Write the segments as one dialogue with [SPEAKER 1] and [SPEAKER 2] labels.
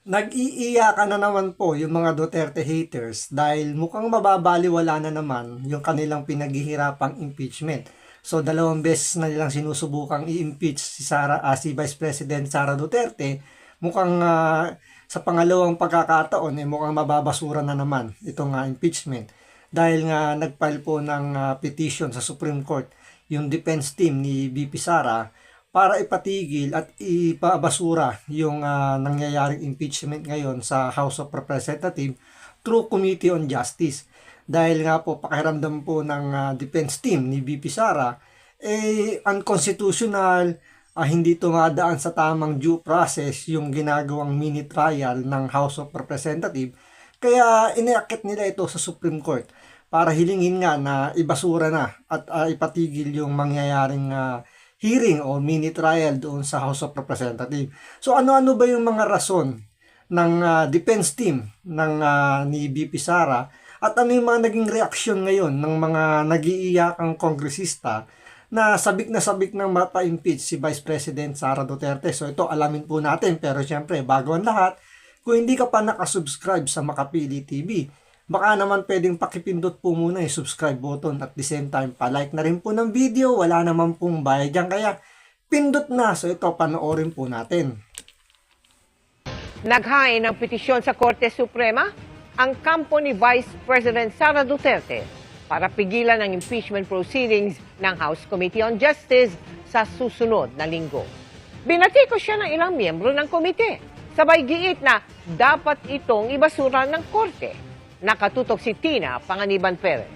[SPEAKER 1] Nag-iiyakan na naman po yung mga Duterte haters dahil mukhang mababaliwala na naman yung kanilang pinaghihirapang impeachment. So, dalawang beses na nilang sinusubukang i-impeach si Vice President Sara Duterte. Mukhang sa pangalawang pagkakataon, mukhang mababasura na naman itong impeachment. Dahil nga nag-file po ng petition sa Supreme Court yung defense team ni VP Sara para ipatigil at ipabasura yung nangyayaring impeachment ngayon sa House of Representatives through Committee on Justice. Dahil nga po pakiramdam po ng defense team ni VP Sara unconstitutional, hindi tumadaan sa tamang due process yung ginagawang mini trial ng House of Representatives. Kaya iniakit nila ito sa Supreme Court para hilingin nga na ibasura na at ipatigil yung mangyayaring hearing o mini trial doon sa House of Representatives. So ano-ano ba yung mga rason ng defense team ni VP Sara at ano yung mga naging reaksyon ngayon ng mga nag-iiyakang kongresista na sabik ng mapa-impeach si Vice President Sara Duterte. So ito alamin po natin, pero syempre bago ang lahat, kung hindi ka pa nakasubscribe sa Makapili TV, baka naman pwedeng pakipindot po muna yung subscribe button at the same time pa-like na rin po ng video. Wala naman pong bayad dyan, kaya pindot na. So ito, panoorin po natin.
[SPEAKER 2] Naghain ng petisyon sa Korte Suprema ang kampo ni Vice President Sara Duterte para pigilan ang impeachment proceedings ng House Committee on Justice sa susunod na linggo. Binatiko siya ng ilang miyembro ng komite. Sabay giit na dapat itong ibasura ng Korte. Nakatutok si Tina Panganiban Perez.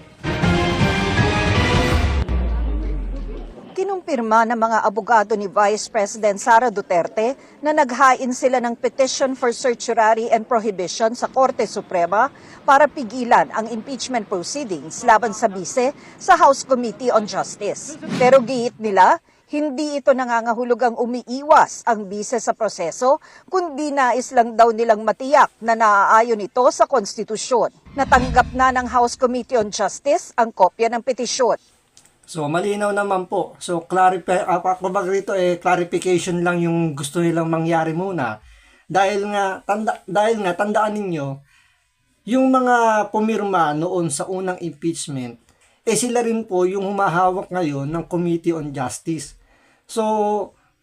[SPEAKER 3] Kinumpirma ng mga abogado ni Vice President Sara Duterte na naghain sila ng petition for certiorari and prohibition sa Korte Suprema para pigilan ang impeachment proceedings laban sa bise sa House Committee on Justice. Pero giit nila, hindi ito nangangahulugang umiiwas ang bise sa proseso, kundi nais lang daw nilang matiyak na naaayon ito sa konstitusyon. Natanggap na ng House Committee on Justice ang kopya ng petisyon.
[SPEAKER 1] So malinaw naman po. So clarification lang yung gusto nilang mangyari muna. Dahil nga tandaan ninyo, yung mga pumirma noon sa unang impeachment, sila rin po yung humahawak ngayon ng Committee on Justice. So,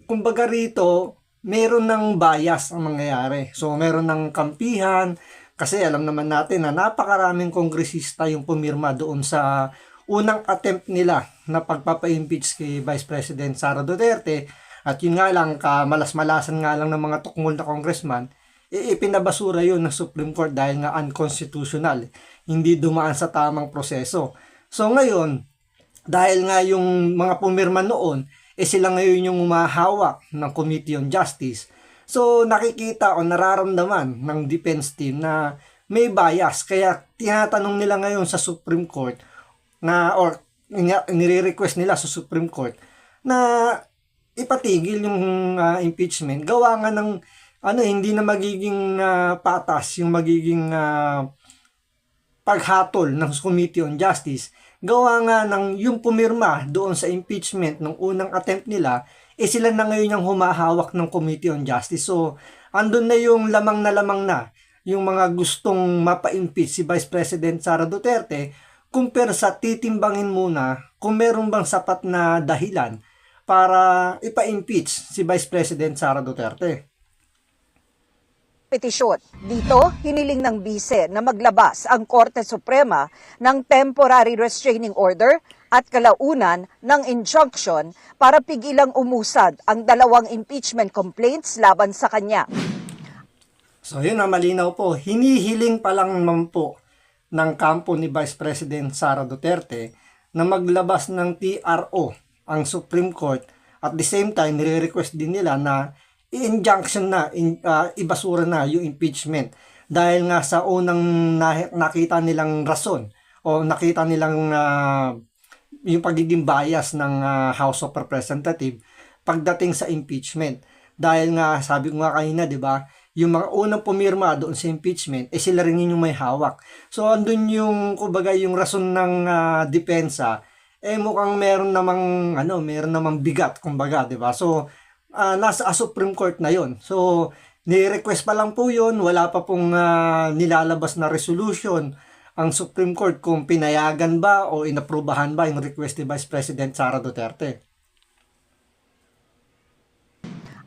[SPEAKER 1] kumbaga rito, meron ng bias ang mangyayari. So, meron ng kampihan, kasi alam naman natin na napakaraming kongresista yung pumirma doon sa unang attempt nila na pagpapa-impeach kay Vice President Sara Duterte. At yun nga lang, kamalas-malasan nga lang ng mga tukmol na congressman, ipinabasura yun ng Supreme Court dahil nga unconstitutional. Hindi dumaan sa tamang proseso. So ngayon, dahil nga yung mga pumirma noon, sila ngayon yung umahawak ng Committee on Justice. So nakikita o nararamdaman ng defense team na may bias. Kaya tinatanong nila ngayon sa Supreme Court or nire-request nila sa Supreme Court na ipatigil yung impeachment. Gawa nga ng hindi na magiging patas yung magiging paghatol ng Committee on Justice. Gawa nga ng yung pumirma doon sa impeachment ng unang attempt nila, sila na ngayon yung humahawak ng Committee on Justice. So, andun na yung lamang na yung mga gustong mapa-impeach si Vice President Sara Duterte, compare sa titimbangin muna kung meron bang sapat na dahilan para ipa-impeach si Vice President Sara Duterte.
[SPEAKER 3] Petisyon. Dito, hiniling ng bise na maglabas ang Korte Suprema ng temporary restraining order at kalaunan ng injunction para pigilang umusad ang dalawang impeachment complaints laban sa kanya.
[SPEAKER 1] So yun na, malinaw po. Hinihiling pa lang naman po ng kampo ni Vice President Sara Duterte na maglabas ng TRO ang Supreme Court. At the same time, nire-request din nila na i-injunction na, ibasura na yung impeachment. Dahil nga sa unang nakita nilang rason o nakita nilang yung pagiging bias ng House of Representatives pagdating sa impeachment. Dahil nga, sabi ko nga kanina, di ba, yung mga unang pumirma doon sa impeachment, sila rin yung may hawak. So, andun yung, kumbaga, yung rason ng depensa, mukhang meron namang bigat, kumbaga, di ba? So, nasa Supreme Court na yon. So, Ni-request pa lang po yun, wala pa pong nilalabas na resolution ang Supreme Court kung pinayagan ba o inaprubahan ba yung request ni Vice President Sara Duterte.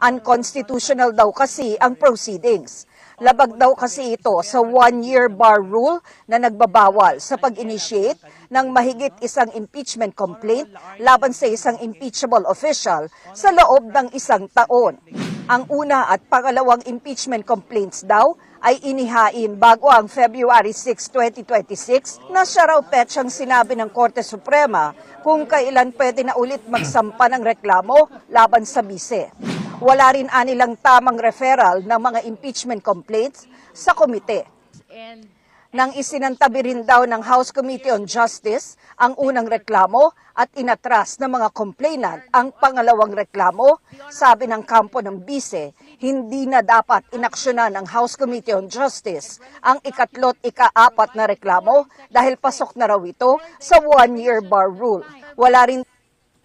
[SPEAKER 3] Unconstitutional daw kasi ang proceedings. Labag daw kasi ito sa one-year bar rule na nagbabawal sa pag-initiate ng mahigit isang impeachment complaint laban sa isang impeachable official sa loob ng isang taon. Ang una at pangalawang impeachment complaints daw ay inihain bago ang February 6, 2026 na siya raw petsang sinabi ng Korte Suprema kung kailan pwede na ulit magsampa ng reklamo laban sa bise. Wala rin anilang tamang referral ng mga impeachment complaints sa komite. Nang isinantabi rin daw ng House Committee on Justice ang unang reklamo at inatras ng mga complainant ang pangalawang reklamo, sabi ng kampo ng bise, hindi na dapat inaksyonan ng House Committee on Justice ang ikatlo't ika-apat na reklamo dahil pasok na raw ito sa one-year bar rule. Wala rin.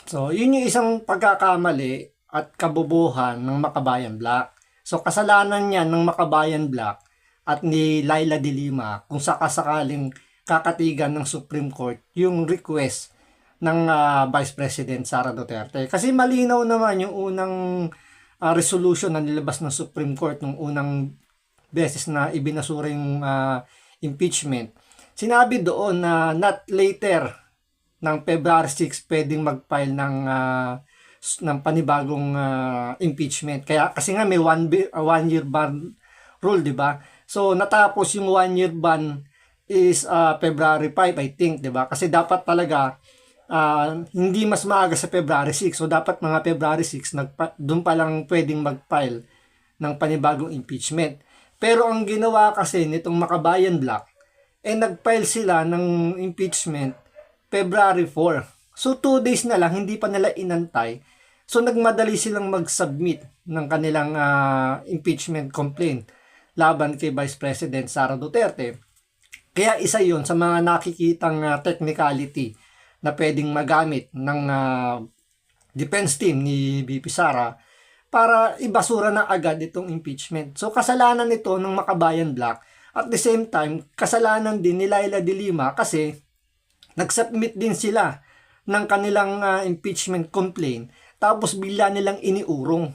[SPEAKER 1] So, yun yung isang pagkakamali at kabubuhan ng Makabayan Black. So, kasalanan yan ng Makabayan Black at ni Laila de Lima kung sakasakaling kakatigan ng Supreme Court yung request ng Vice President Sara Duterte. Kasi malinaw naman yung unang resolution na nilabas ng Supreme Court nung unang beses na ibinasura yung impeachment. Sinabi doon na not later ng February 6 pwedeng mag-file ng panibagong impeachment. Kaya kasi nga may one year ban rule, di ba? So natapos yung 1 year ban is February 5, I think, di ba? Kasi dapat talaga hindi mas maaga sa February 6. So dapat mga February 6 doon pa lang pwedeng mag-file ng panibagong impeachment. Pero ang ginawa kasi nitong Makabayan Black nag-file sila ng impeachment February 4. So 2 days na lang, hindi pa nila inantay. So nagmadali silang mag-submit ng kanilang impeachment complaint laban kay Vice President Sara Duterte. Kaya isa yon sa mga nakikitang technicality na pwedeng magamit ng defense team ni VP Sara para ibasura na agad itong impeachment. So kasalanan nito ng Makabayan Black. At the same time, kasalanan din ni Laila de Lima kasi nag-submit din sila ng kanilang impeachment complaint tapos bigla nilang iniurong.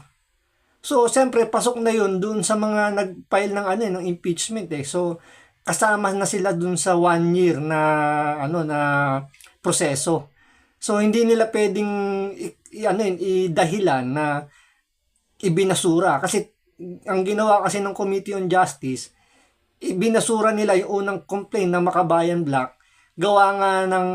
[SPEAKER 1] So, siyempre, pasok na yun dun sa mga nag-file ng impeachment eh. So, kasama na sila dun sa 1 year na proseso. So, hindi nila pwedeng idahilan na ibinasura. Kasi, ang ginawa kasi ng Committee on Justice, ibinasura nila yung unang complaint ng Makabayan Black. Gawa nga ng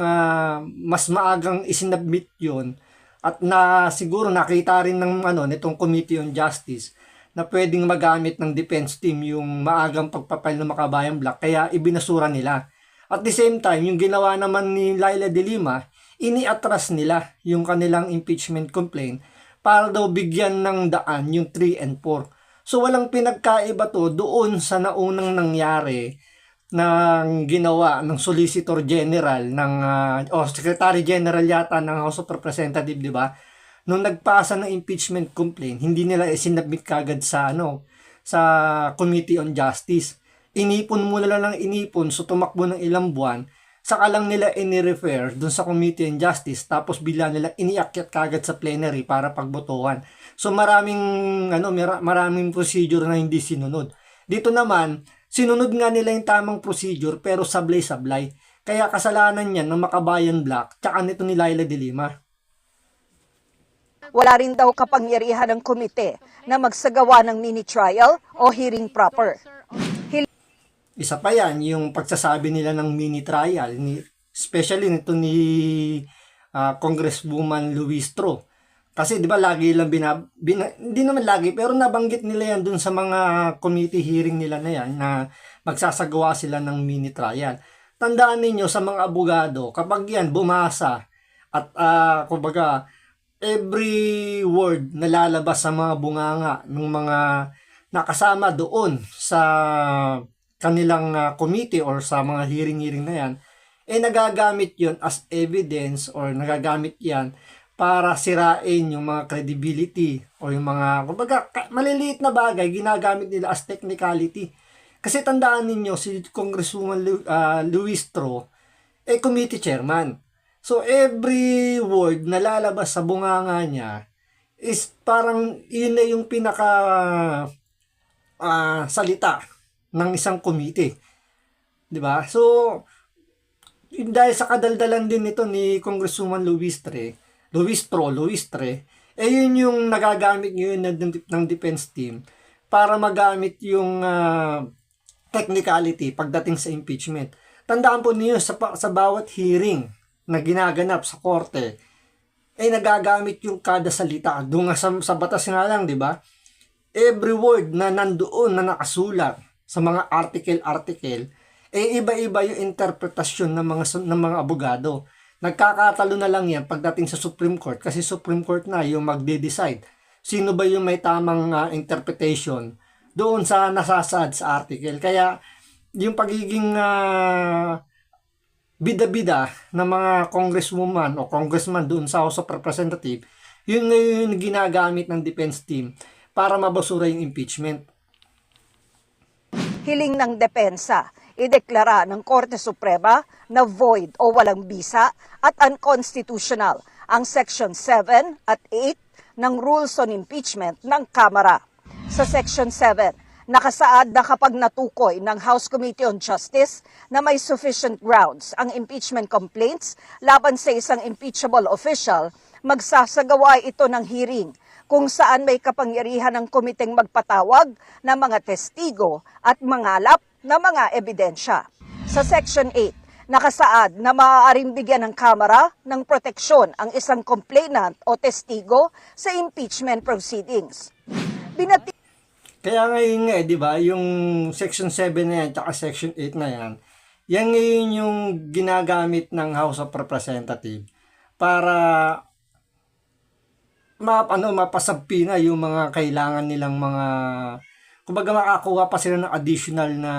[SPEAKER 1] mas maagang isinabmit yun. At na siguro nakita rin ng nitong Committee on Justice na pwedeng magamit ng defense team yung maagang pagpapile ng Makabayan Black, kaya ibinasura nila. At the same time, yung ginawa naman ni Laila de Lima, iniatras nila yung kanilang impeachment complaint para daw bigyan ng daan yung 3 and 4. So walang pinagkaiba to doon sa naunang nangyari ng ginawa ng Solicitor General ng Secretary General yata ng House of Representatives, di ba? Nung nagpasa ng impeachment complaint, hindi nila isinabmit kagad sa Committee on Justice. Inipon muna lang ng inipon, so tumakbo ng ilang buwan, saka lang nila ini-refer dun sa Committee on Justice, tapos bigla nila iniakyat kagad sa plenary para pagbotohan. So maraming procedure na hindi sinunod. Dito naman, sinunod nga nila yung tamang procedure pero sablay-sablay. Kaya kasalanan yan ng Makabayan Black tsaka nito ni Laila de Lima.
[SPEAKER 3] Wala rin daw kapangyarihan ng komite na magsagawa ng mini-trial o hearing proper.
[SPEAKER 1] Isa pa yan, yung pagsasabi nila ng mini-trial, especially nito ni Congresswoman Luistro. Kasi di ba lagi lang hindi naman lagi, pero nabanggit nila yan dun sa mga committee hearing nila na yan na magsasagawa sila ng mini trial. Tandaan ninyo sa mga abogado, kapag yan bumasa at kumbaga every word na lalabas sa mga bunganga ng mga nakasama doon sa kanilang committee or sa mga hearing na yan, nagagamit yon as evidence or nagagamit yan para sirain yung mga credibility o yung mga, kumbaga, maliliit na bagay ginagamit nila as technicality. Kasi tandaan ninyo, si Congresswoman Luis Tro, committee chairman. So, every word na lalabas sa bunganga niya is parang yun na yung pinaka salita ng isang committee. 'Di ba? So, dahil sa kadaldalan din nito ni Congresswoman Luis Tre, yun yung nagagamit ngayon ng defense team para magamit yung technicality pagdating sa impeachment. Tandaan po niyo sa bawat hearing na ginaganap sa korte, nagagamit yung kada salita. Doon nga sa batas nga lang, di ba? Every word na nandoon na nakasulat sa mga article, iba-iba yung interpretasyon ng mga abogado. Nagkakatalo na lang yan pagdating sa Supreme Court kasi Supreme Court na yung magde-decide sino ba yung may tamang interpretation doon sa nasasad sa article. Kaya yung pagiging bida-bida ng mga congresswoman o congressman doon sa House of Representatives, yun ngayon yung ginagamit ng defense team para mabasura yung impeachment.
[SPEAKER 3] Hiling ng depensa, ideklara ng Korte Suprema na void o walang bisa at unconstitutional ang Section 7 at 8 ng Rules on Impeachment ng Kamara. Sa Section 7, nakasaad na kapag natukoy ng House Committee on Justice na may sufficient grounds ang impeachment complaints laban sa isang impeachable official, magsasagawa ito ng hearing kung saan may kapangyarihan ng komiteng magpatawag ng mga testigo at mangalap ng mga ebidensya. Sa Section 8, nakasaad na maaaring bigyan ng Kamara ng proteksyon ang isang complainant o testigo sa impeachment proceedings.
[SPEAKER 1] Kaya ngayon nga, di ba, yung Section 7 na yan, tsaka Section 8 na yan, yan ngayon yung ginagamit ng House of Representatives para mapasabpi na yung mga kailangan nilang mga, kumbaga makakuha pa sila ng additional na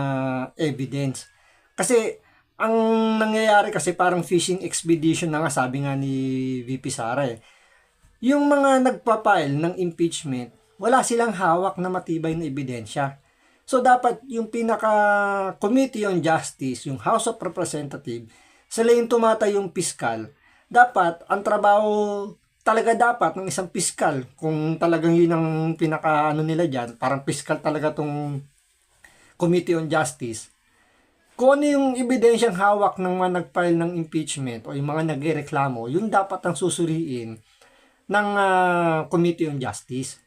[SPEAKER 1] evidence. Kasi, ang nangyayari kasi parang fishing expedition na nga, sabi nga ni VP Sara Yung mga nagpapile ng impeachment, wala silang hawak na matibay na ebidensya. So, dapat yung pinaka-Committee on Justice, yung House of Representatives, sila yung tumatayong piskal. Dapat, ang trabaho talaga dapat ng isang piskal, kung talagang yun ang pinaka-ano nila dyan, parang piskal talaga tong Committee on Justice. Kung ano yung ebidensyang hawak ng mga nag-file ng impeachment o yung mga nagreklamo, yun dapat ang susuriin ng Committee on Justice.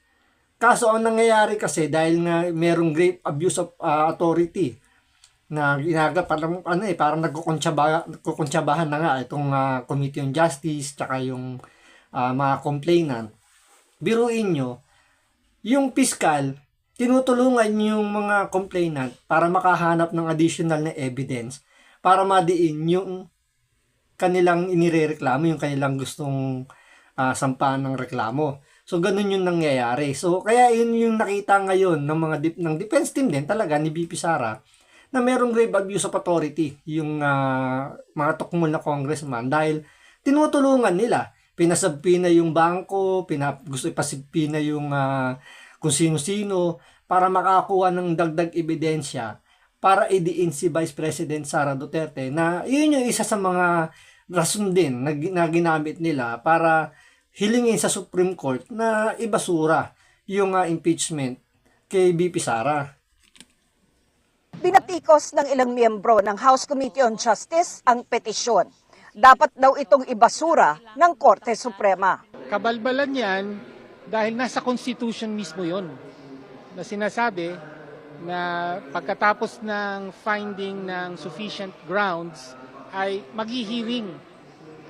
[SPEAKER 1] Kaso ang nangyayari kasi dahil nga merong grave abuse of authority na parang nagkukuntsabahan na nga itong Committee on Justice tsaka yung mga complainant. Biruin nyo, yung piskal, tinutulungan yung mga complainant para makahanap ng additional na evidence para madiin yung kanilang inirereklamo, yung kanilang gustong sampahan ng reklamo. So, ganun yung nangyayari. So, kaya yun yung nakita ngayon ng mga ng defense team din talaga ni VP Sara na merong grave abuse of authority yung mga tukmol na congressman dahil tinutulungan nila. Pinasabpina yung bangko, gusto ipasabpina yung kung sino-sino para makakuha ng dagdag ebidensya para idiin si Vice President Sara Duterte na yun yung isa sa mga rason din na ginamit nila para hilingin sa Supreme Court na ibasura yung impeachment kay VP Sara.
[SPEAKER 3] Binatikos ng ilang miyembro ng House Committee on Justice ang petisyon. Dapat daw itong ibasura ng Korte Suprema.
[SPEAKER 4] Kabalbalan yan dahil nasa Constitution mismo yon na sinasabi na pagkatapos ng finding ng sufficient grounds ay maghihiring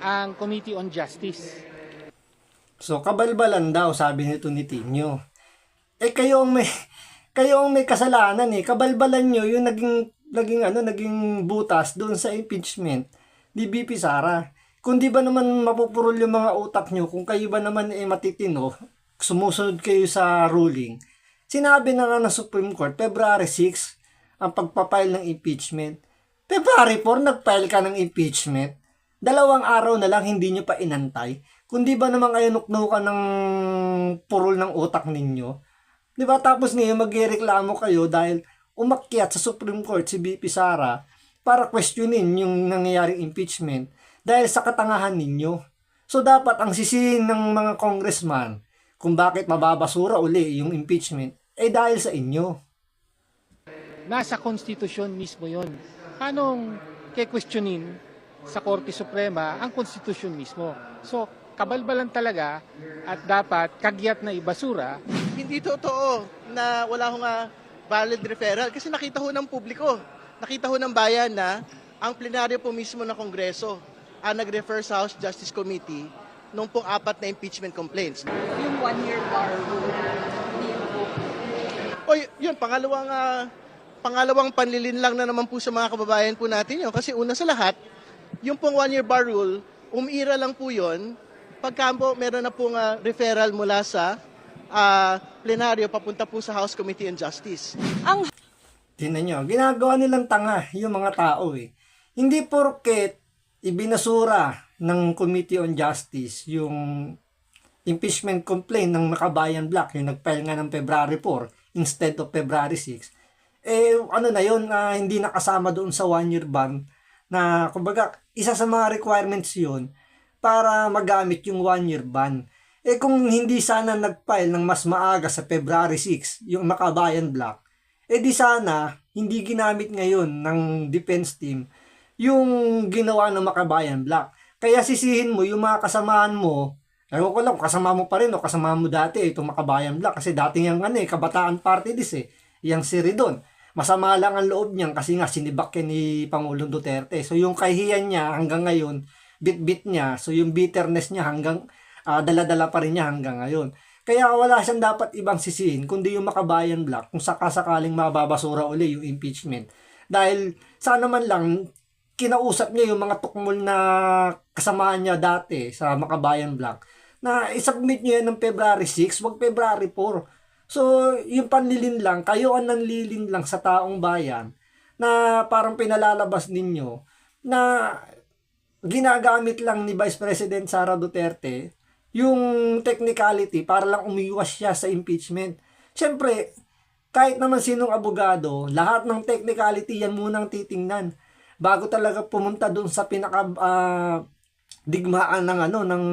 [SPEAKER 4] ang Committee on Justice.
[SPEAKER 1] So, kabalbalan daw, sabi nito ni Tinyo. Kayo ang may kasalanan Kabalbalan nyo yung naging butas doon sa impeachment ni VP Sara. Kung di ba naman mapupurol yung mga utak nyo, kung kayo ba naman matitino, sumusunod kayo sa ruling. Sinabi na nga ng Supreme Court, February 6, ang pagpapile ng impeachment. February 4, nagfile ka ng impeachment. 2 araw na lang, hindi nyo pa inantay. Kundi ba naman kayo nuknukan ng purol ng utak ninyo? Di ba? Tapos ngayon magreklamo kayo dahil umakyat sa Supreme Court si VP Sara para questionin yung nangyayaring impeachment dahil sa katangahan ninyo. So dapat ang sisihin ng mga congressman kung bakit mababasura uli yung impeachment ay dahil sa inyo.
[SPEAKER 4] Nasa konstitusyon mismo yon. Anong ke-questionin sa Korte Suprema ang konstitusyon mismo? So, kabalbalan talaga at dapat kagyat na ibasura.
[SPEAKER 5] Hindi totoo na wala hong valid referral kasi nakita ho ng publiko, nakita ho ng bayan na ang plenaryo po mismo ng Kongreso ang nag-refer sa House Justice Committee nung pong 4 na impeachment complaints.
[SPEAKER 3] Yung 1-year bar rule,
[SPEAKER 5] O yun, pangalawang panlilin lang na naman po sa mga kababayan po natin yun. Kasi una sa lahat, yung pong 1-year bar rule, umiira lang po yun pagka po meron na pong referral mula sa plenaryo papunta po sa House Committee on Justice.
[SPEAKER 1] Tingnan nyo, ginagawa nilang tanga yung mga tao eh. Hindi porket ibinasura ng Committee on Justice yung impeachment complaint ng Makabayan Black, yung nag-file nga ng February 4 instead of February 6. Ano na yun, hindi nakasama doon sa 1-year ban na kumbaga isa sa mga requirements yun para magamit yung 1-year ban. Kung hindi sana nag-file ng mas maaga sa February 6 yung Makabayan Black, di sana hindi ginamit ngayon ng defense team yung ginawa ng Makabayan Black. Kaya sisihin mo yung mga kasamaan mo, ewan ko lang, kasama mo pa rin o kasama mo dati itong Makabayan Black kasi dating yung Kabataan Party List yung si Ridon. Masama lang ang loob niyan kasi nga sinibak ni Pangulong Duterte. So yung kahihiyan niya hanggang ngayon, bit-bit niya. So yung bitterness niya hanggang dala-dala pa rin niya hanggang ngayon. Kaya wala siyang dapat ibang sisihin kundi yung Makabayan Black kung sakasakaling mababasura uli yung impeachment. Dahil sana man lang kinausap niya yung mga tukmol na kasamaan niya dati sa Makabayan Black na isubmit niya yan ng February 6, wag February 4. So, yung panlilin lang, kayo ang nanlilin lang sa taong bayan na parang pinalalabas ninyo na ginagamit lang ni Vice President Sara Duterte yung technicality para lang umiwas siya sa impeachment. Siyempre, kahit naman sinong abogado, lahat ng technicality yan munang titingnan bago talaga pumunta doon sa pinaka digmaan ng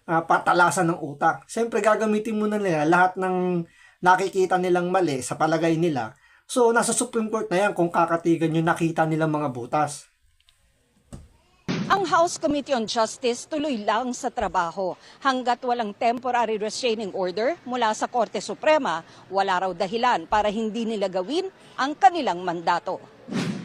[SPEAKER 1] patalasan ng utak. Siyempre gagamitin muna nila lahat ng nakikita nilang mali sa palagay nila. So nasa Supreme Court na yan kung kakatigan yung nakita nilang mga butas.
[SPEAKER 3] Ang House Committee on Justice tuloy lang sa trabaho. Hanggat walang temporary restraining order mula sa Korte Suprema, wala raw dahilan para hindi nila gawin ang kanilang mandato.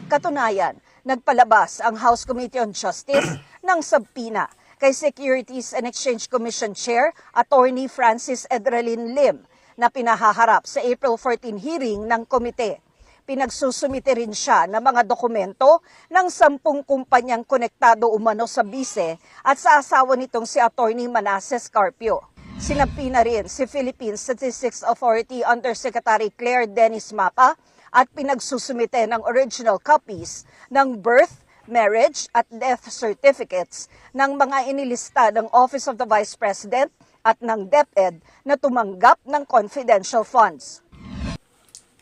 [SPEAKER 3] Katunayan, nagpalabas ang House Committee on Justice ng subpina kay Securities and Exchange Commission Chair Attorney Francis Edralin Lim na pinahaharap sa April 14 hearing ng komite. Pinagsusumite rin siya ng mga dokumento ng 10 kumpanyang konektado umano sa bise at sa asawa nitong si Attorney Manasseh Carpio. Sinapina rin si Philippine Statistics Authority Undersecretary Claire Dennis Mapa at pinagsusumite ng original copies ng birth, marriage at death certificates ng mga inilista ng Office of the Vice President at ng DepEd na tumanggap ng confidential funds.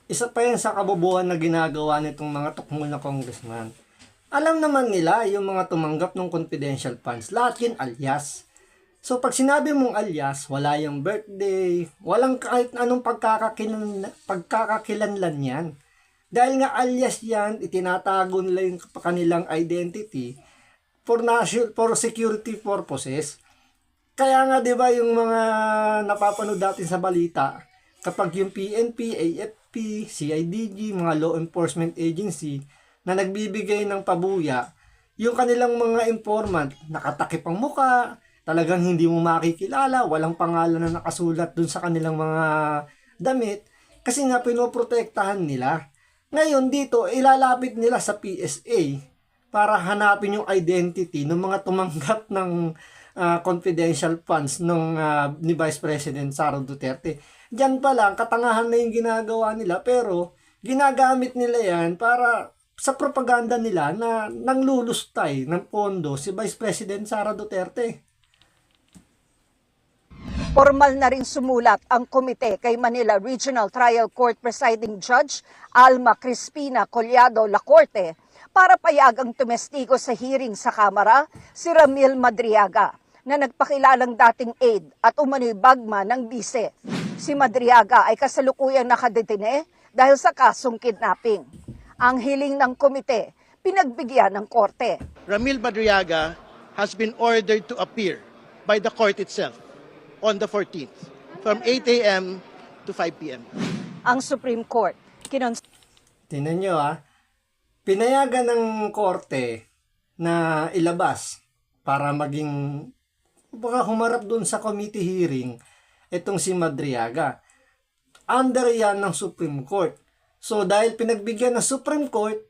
[SPEAKER 1] Isa pa yan sa kabubuhan na ginagawa nitong mga tukmol na congressman. Alam naman nila yung mga tumanggap ng confidential funds. Lahat yun alias. So pag sinabi mong alias, wala yung birthday, walang kahit anong pagkakakilanlan yan. Dahil nga alias yan, itinatago nila yung kanilang identity for security purposes. Kaya nga 'di ba yung mga napapanood natin sa balita, kapag yung PNP, AFP, CIDG, mga law enforcement agency na nagbibigay ng pabuya, yung kanilang mga informant nakatakip ang muka, talagang hindi mo makikilala, walang pangalan na nakasulat dun sa kanilang mga damit kasi nga pinoprotektahan nila. Ngayon dito, ilalapit nila sa PSA para hanapin yung identity ng mga tumanggap ng confidential funds ni Vice President Sara Duterte. Diyan pa lang, katangahan na yung ginagawa nila pero ginagamit nila yan para sa propaganda nila na nanglulustay ng pondo si Vice President Sara Duterte.
[SPEAKER 3] Formal na rin sumulat ang komite kay Manila Regional Trial Court Presiding Judge Alma Crispina Collado Lacorte para payagang tumestigo sa hearing sa Kamara si Ramil Madriaga na nagpakilalang dating aide at umano'y bagma ng bise. Si Madriaga ay kasalukuyang nakadetine dahil sa kasong kidnapping. Ang hiling ng komite, pinagbigyan ng korte.
[SPEAKER 5] Ramil Madriaga has been ordered to appear by the court itself on the 14th from 8 a.m. to 5 p.m.
[SPEAKER 3] Ang Supreme Court
[SPEAKER 1] Tingnan nyo pinayagan ng korte na ilabas para maging baka humarap dun sa committee hearing itong si Madriaga. Under yan ng Supreme Court. So dahil pinagbigyan ng Supreme Court,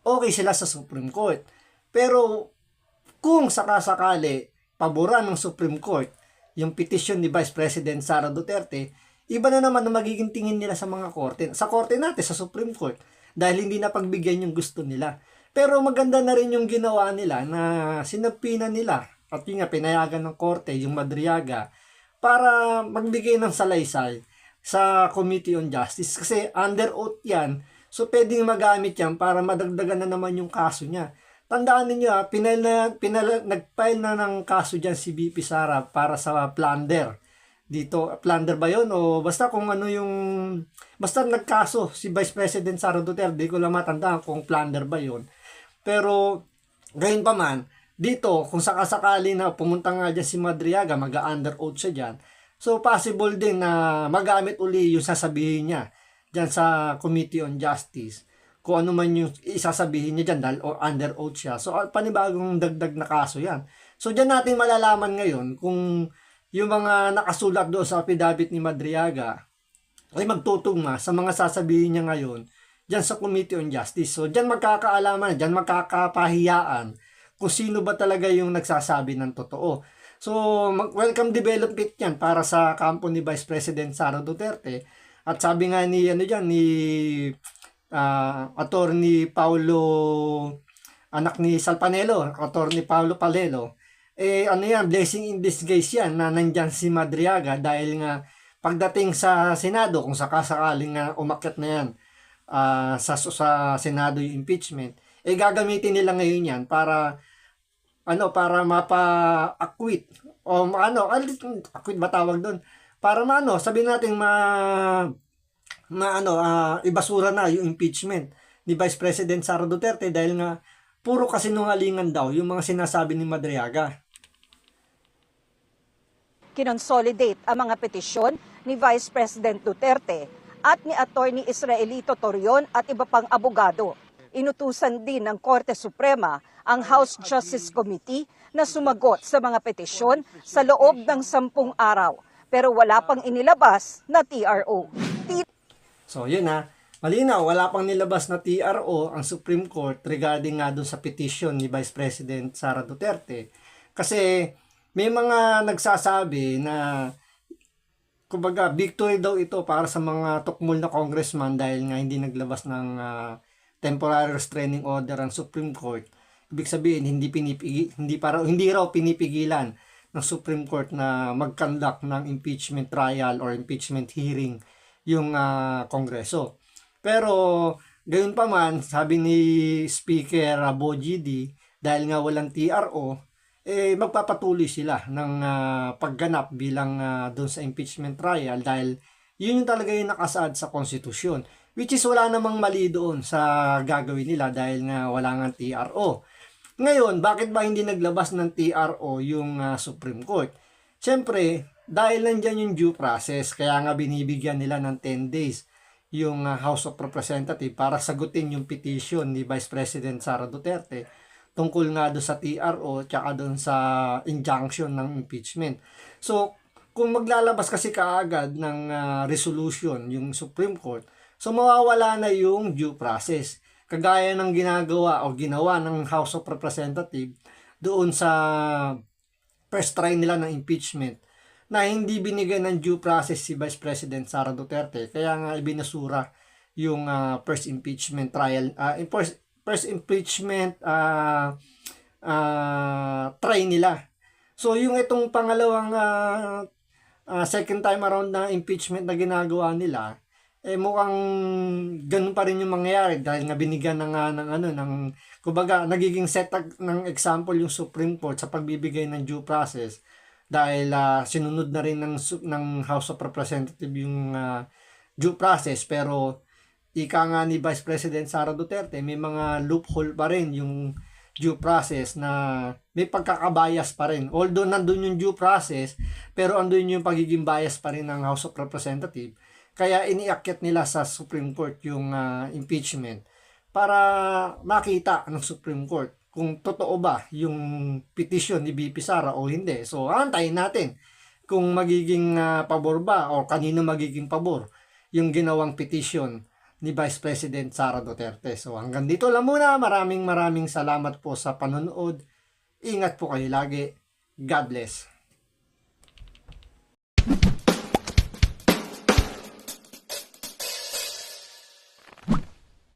[SPEAKER 1] okay sila sa Supreme Court. Pero kung sakasakali paboran ng Supreme Court yung petition ni Vice President Sara Duterte, iba na naman ang magiging tingin nila sa mga korte. Sa korte natin, sa Supreme Court. Dahil hindi na pagbigyan yung gusto nila. Pero maganda na rin yung ginawa nila na sinagpinan nila. At yun nga, pinayagan ng korte, yung Madriaga, para magbigay ng salaysay sa Committee on Justice. Kasi under oath yan. So pwedeng magamit yan para madagdagan na naman yung kaso niya. Tandaan ninyo nag-file na ng kaso dyan si BP Sara para sa plunder. Dito, plunder ba yun? O basta kung ano yung... Basta nagkaso si Vice President Sara Duterte, di ko lang matandaan kung plunder ba yun. Pero, gayon pa man, dito, kung sakasakali na pumunta nga dyan si Madriaga, mag-under oath siya dyan. So, possible din na magamit uli yung sasabihin niya dyan sa Committee on Justice. Kung ano man yung isasabihin niya dyan dahil under oath siya. So, panibagong dagdag na kaso yan. So, dyan natin malalaman ngayon kung yung mga nakasulat doon sa affidavit ni Madriaga ay magtutugma sa mga sasabihin niya ngayon dyan sa Committee on Justice. So, dyan magkakaalaman, dyan magkakapahiyaan kung sino ba talaga yung nagsasabi ng totoo. So, welcome development yan para sa kampo ni Vice President Sara Duterte. At sabi nga ni Attorney Paulo, anak ni Salpanelo, Attorney Paulo Palelo, blessing in disguise yan na nandyan si Madriaga dahil nga pagdating sa Senado, kung sakasakaling nga umakyat na yan sa Senado yung impeachment, gagamitin nila ngayon yan para mapa-acquit o acquit ba tawag doon? Para sabihin natin ibasura na yung impeachment ni Vice President Sara Duterte dahil nga puro kasinungalingan daw yung mga sinasabi ni Madriaga.
[SPEAKER 3] kinonsolidate ang mga petisyon ni Vice President Duterte at ni Attorney Israelito Torion at iba pang abogado. Inutusan din ng Korte Suprema ang House Justice Committee na sumagot sa mga petisyon sa loob ng 10 araw, pero wala pang inilabas na TRO.
[SPEAKER 1] So yun malinaw, wala pang nilabas na TRO ang Supreme Court regarding nga doon sa petition ni Vice President Sara Duterte. Kasi may mga nagsasabi na kumbaga victory daw ito para sa mga tukmol na congressman dahil nga hindi naglabas ng temporary restraining order ang Supreme Court. Ibig sabihin hindi raw pinipigilan ng Supreme Court na mag-conduct ng impeachment trial or impeachment hearing yung Kongreso. Pero gayon pa man, sabi ni Speaker Bogie D, dahil nga walang TRO, magpapatuloy sila ng pagganap bilang doon sa impeachment trial dahil yun yung talaga yung nakasaad sa konstitusyon. Which is wala namang mali doon sa gagawin nila dahil nga wala nga TRO. Ngayon, bakit ba hindi naglabas ng TRO yung Supreme Court? Siyempre, dahil nandyan yung due process, kaya nga binibigyan nila ng 10 days yung House of Representatives para sagutin yung petition ni Vice President Sara Duterte tungkol nga doon sa TRO tsaka doon sa injunction ng impeachment. So, kung maglalabas kasi kaagad ng resolution yung Supreme Court, so mawawala na yung due process. Kagaya ng ginawa ng House of Representatives doon sa first try nila ng impeachment na hindi binigyan ng due process si Vice President Sara Duterte. Kaya nga ibinasura yung first impeachment trial, first impeachment try nila. So yung itong pangalawang second time around na impeachment na ginagawa nila, mukhang ganun pa rin yung mangyayari dahil nga binigyan na nga ng kumbaga nagiging set ng example yung Supreme Court sa pagbibigay ng due process dahil sinunod na rin ng House of Representatives yung due process, pero ika nga ni Vice President Sara Duterte, may mga loophole pa rin yung due process na may pagkakabias pa rin. Although nandun yung due process, pero andun yung pagiging bias pa rin ng House of Representatives. Kaya iniakyat nila sa Supreme Court yung impeachment para makita ng Supreme Court kung totoo ba yung petition ni BP Sara o hindi. So, antayin natin kung magiging pabor ba o kanino magiging pabor yung ginawang petition ni Vice President Sara Duterte. So, hanggang dito lang muna. Maraming salamat po sa panonood. Ingat po kayo lagi. God bless.